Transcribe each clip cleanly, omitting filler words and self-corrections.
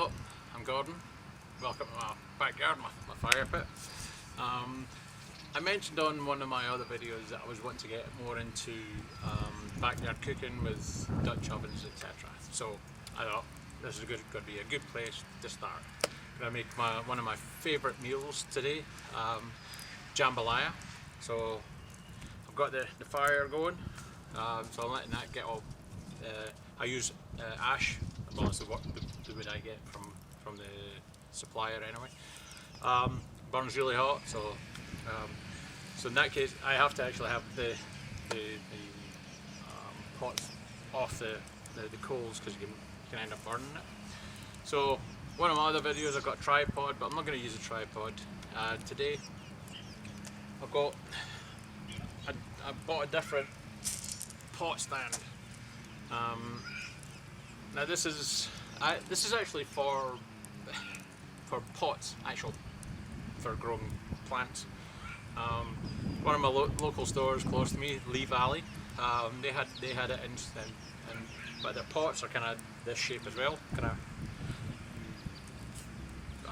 Hello, I'm Gordon. Welcome to my backyard, my fire pit. I mentioned on one of my other videos that I was wanting to get more into backyard cooking with Dutch ovens, etc. So I thought this is going to be a good place to start. I'm going to make one of my favourite meals today, jambalaya. So I've got the fire going, so I'm letting that get all. I use ash. Well, that's the wood I get from the supplier anyway. Burns really hot, so in that case I have to actually have the pots off the coals, because you can end up burning it. So one of my other videos I've got a tripod, but I'm not going to use a tripod today. I bought a different pot stand. Now this is actually for pots, for growing plants. One of my local stores close to me, Lee Valley, they had it in, but their pots are kind of this shape as well. I don't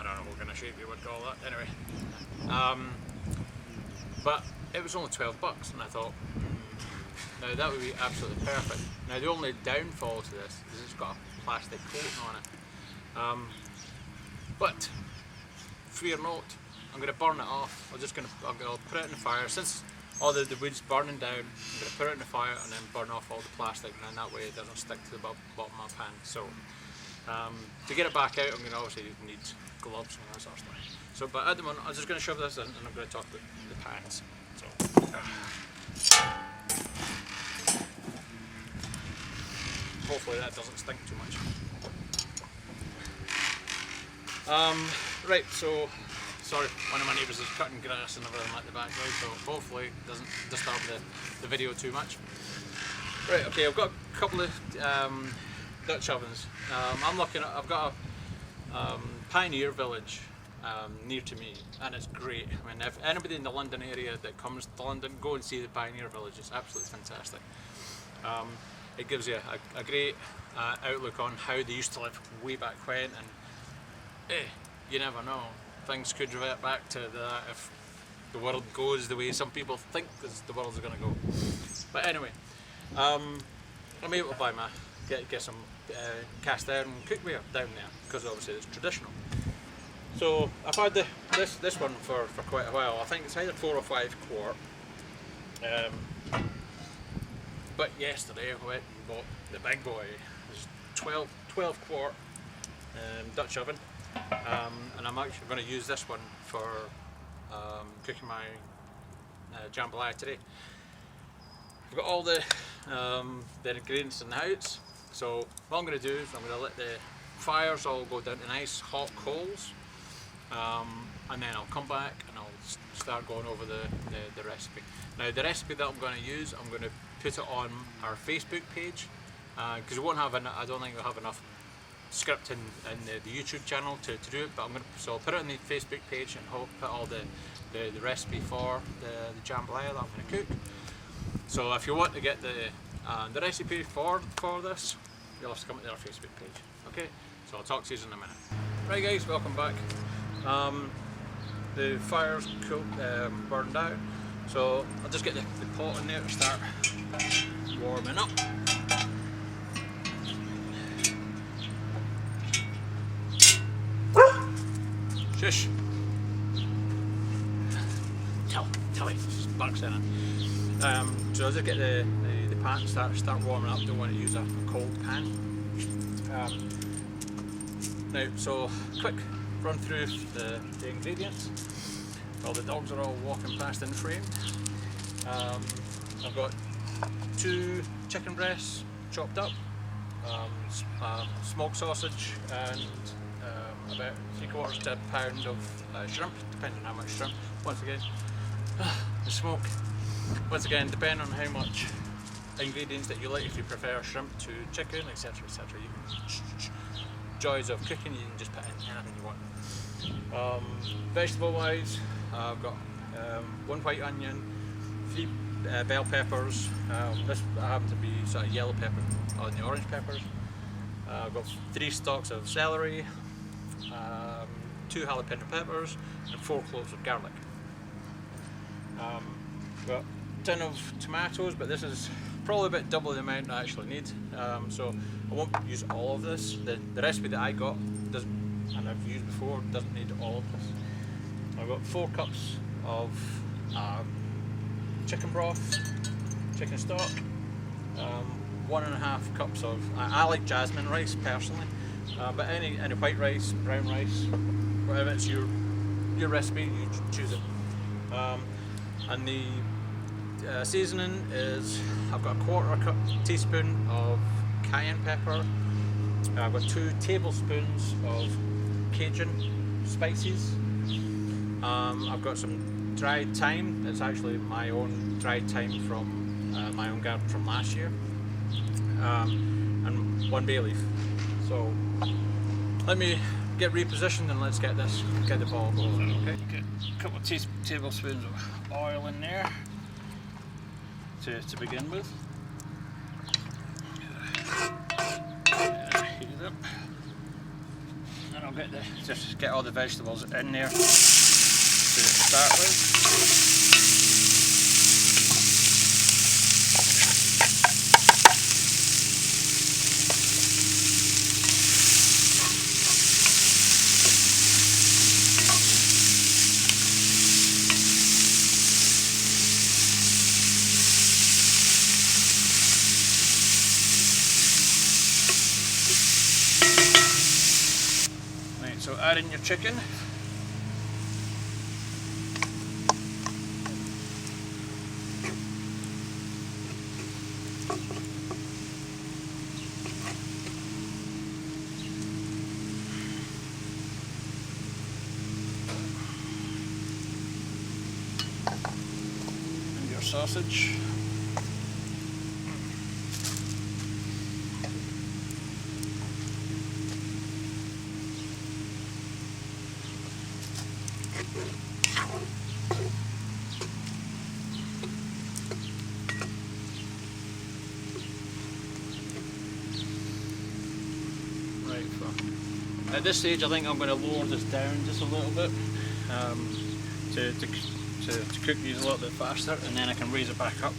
know what kind of shape you would call that. Anyway, but it was only $12, and I thought, now that would be absolutely perfect. Now the only downfall to this is it's got a plastic coating on it. But fear not, I'm going to burn it off. I'll put it in the fire. Since all the wood's burning down, I'm going to put it in the fire and then burn off all the plastic, and then that way it doesn't stick to the bottom of my pan. So to get it back out, I'm going to obviously need gloves and all that sort of stuff. So, but at the moment, I'm just going to shove this in, and I'm going to talk about the pans. So. Hopefully that doesn't stink too much. Right, so sorry, one of my neighbours is cutting grass and everything at the background, so hopefully it doesn't disturb the video too much. Right, okay, I've got a couple of Dutch ovens. I've got a Pioneer Village near to me, and it's great. I mean, if anybody in the London area that comes to London, go and see the Pioneer Village. It's absolutely fantastic. It gives you a great outlook on how they used to live way back when, and you never know, things could revert back to that if the world goes the way some people think the world's going to go. But anyway, I'm able to get some cast iron cookware down there, because obviously it's traditional. So I've had this one for quite a while. I think it's either 4 or 5 quart. But yesterday I went and bought the big boy. It's 12 quart Dutch oven, and I'm actually going to use this one for cooking my jambalaya today. I've got all the ingredients in the house, so what I'm going to do is I'm going to let the fires all go down to nice hot coals, and then I'll come back and I'll start going over the recipe. Now the recipe that I'm going to use, I'm going to put it on our Facebook page, because we won't have I don't think we'll have enough script in the YouTube channel to do it. But so I'll put it on the Facebook page, and I'll put all the recipe for the jambalaya that I'm going to cook. So if you want to get the recipe for this, you'll have to come to our Facebook page. Okay, so I'll talk to you in a minute. Right guys, welcome back. The fire's cooked, burned out, so I'll just get the pot in there to start warming up. Shush! Tell it, sparks in it. So I'll just get the pan start warming up. Don't want to use a cold pan. Now, so quick run through the ingredients. Well, the dogs are all walking past in frame. I've got 2 chicken breasts chopped up, smoked sausage, and about 3/4 to a pound of shrimp, depending on how much shrimp. Once again, the smoke. Once again, depending on how much ingredients that you like, if you prefer shrimp to chicken, etc., etc. Joys of cooking, you can just put in anything you want. Vegetable wise, I've got 1 white onion, 3 bell peppers. This happens to be sort of yellow pepper on the orange peppers. I've got 3 stalks of celery, 2 jalapeno peppers, and 4 cloves of garlic. Got a tin of tomatoes, but this is probably about double the amount I actually need, so I won't use all of this. The recipe that I got doesn't, and I've used before, doesn't need all of this. I've got 4 cups of chicken broth, chicken stock, 1.5 cups of, I like Jasmine rice personally, but any white rice, brown rice, whatever, it's your recipe, you choose it. And the seasoning is, I've got a 1/4 teaspoon of cayenne pepper, I've got 2 tablespoons of Cajun spices, I've got some dried thyme. It's actually my own dried thyme from my own garden from last year, and 1 bay leaf. So let me get repositioned and let's get the ball going. Okay. Get a couple of tablespoons of oil in there to begin with. Heat it up, and I'll just get all the vegetables in there to start with. So add in your chicken. And your sausage. At this stage, I think I'm going to lower this down just a little bit to cook these a little bit faster, and then I can raise it back up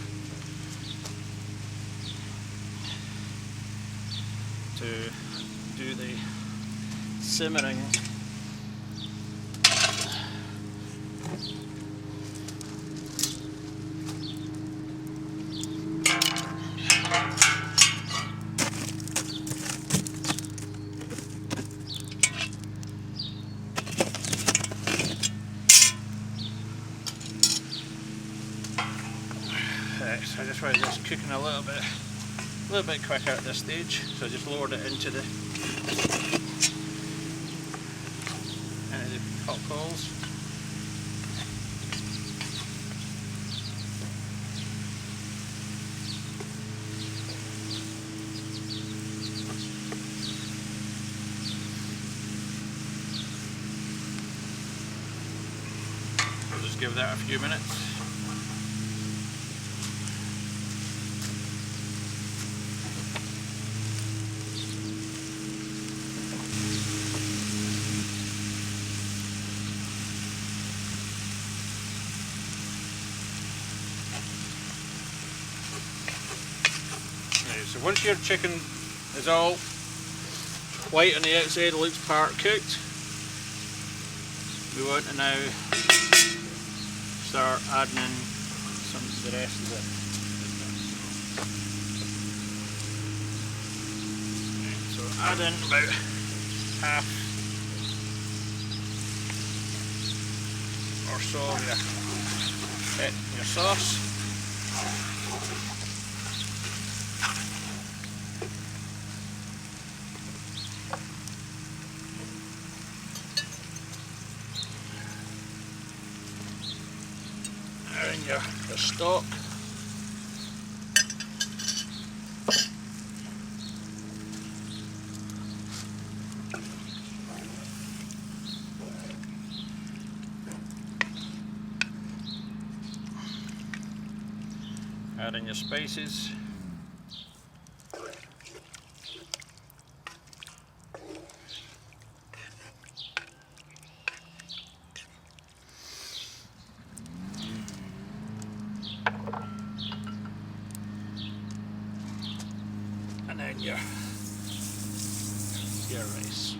to do the simmering. So I just want this cooking a little bit quicker at this stage. So I just lowered it into the hot coals. I'll just give that a few minutes. So once your chicken is all white on the outside, looks part cooked, we want to now start adding in some of the rest of it. So add in about half or so of your sauce. The stock. Add in your spices. and then your rice.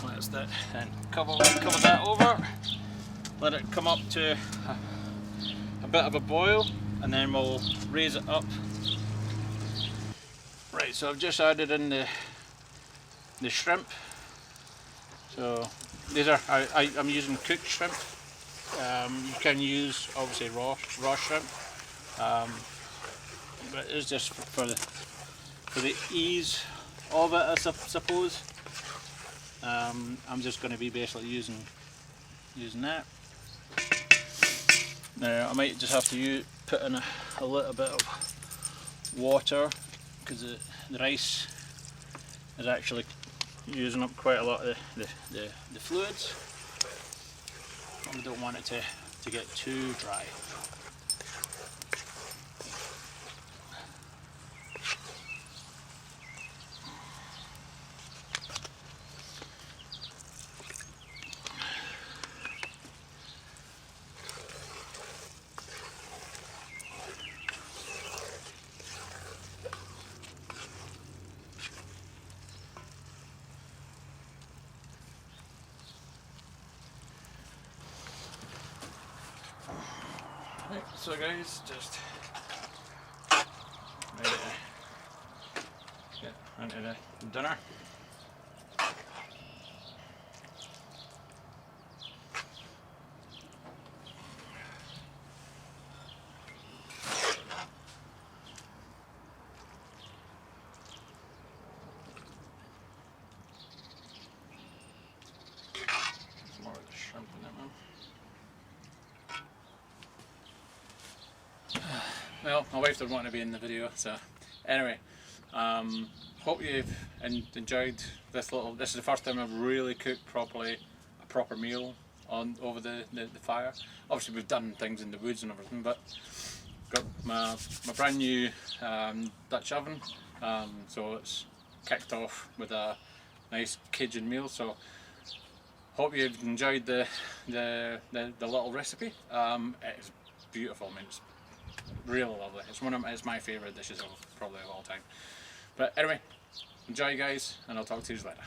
Let's that and cover that over. Let it come up to a bit of a boil, and then we'll raise it up. Right, so I've just added in the shrimp. So these are I'm using cooked shrimp. You can use obviously raw shrimp, but it's just for the ease of it, I suppose. I'm just going to be basically using that. Now I might just have to put in a little bit of water, because the rice is actually using up quite a lot of the fluids. I don't want it to get too dry. Right, so guys, just ready to get into the dinner. There's more of the shrimp in it, man. Well, my wife doesn't want to be in the video, so anyway, hope you've enjoyed this little. This is the first time I've really cooked properly a proper meal over the fire. Obviously, we've done things in the woods and everything, but got my brand new Dutch oven, so it's kicked off with a nice Cajun meal. So hope you've enjoyed the little recipe. It's beautiful. I mean, it's really lovely. It's my favourite dishes probably of all time. But anyway, enjoy guys, and I'll talk to you later.